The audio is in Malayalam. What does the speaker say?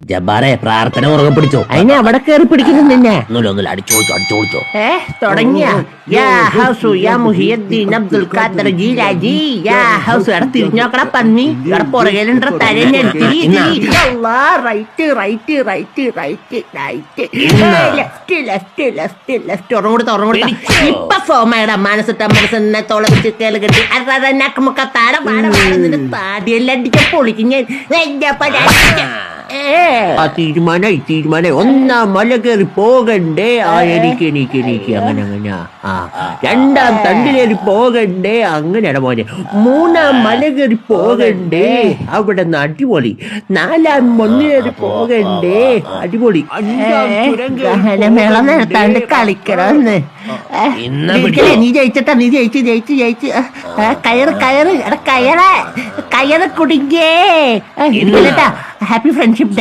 ജബ്ബാറെ പ്രാർത്ഥന ഉറക്കെ പിടിച്ചോ. അതിനെ അവിടെ കയറി പിടിക്കുന്നു നിന്നെ. ഒന്നുമില്ല അടിച്ചോളിച്ചോ. തുടങ്ങിയ യാ ഹൗസു യാ മുഹിയുദ്ദീൻ അബ്ദുൽ ഖാദർ ജീലാജി യാ ഹൗസു. എടാ തിരിഞ്ഞോക്കട പന്നി. എടാ പുറകിലുണ്ട തലന്നെ. ലെഫ്റ്റ് ഉറങ്ങൂടി. ഇപ്പൊ സോമയുടെ മനസ്സിനെ തുളച്ച് കേള് കെട്ടി നിന്റെ താടിയെല്ലാം അടിച്ച പൊളിക്കും ഞാൻ. തീരുമാനായി ഒന്നാം മല കയറി പോകണ്ടേ. എനിക്ക് അങ്ങനെ രണ്ടാം തണ്ടിലേറി പോകണ്ടേ. അങ്ങനെയാണ് മോനെ. മൂന്നാം മല കയറി പോകണ്ടേ. അവിടെ നിന്ന് അടിപൊളി. നാലാം മണ്ണിലേറി പോകണ്ടേ. അടിപൊളി. നടത്താണ്ട് കളിക്കണമെന്ന്. നീ ജയിച്ചിട്ടാ. നീ ജയിച്ച് കയറ് കുടുങ്ങിയേ. Happy friendship day.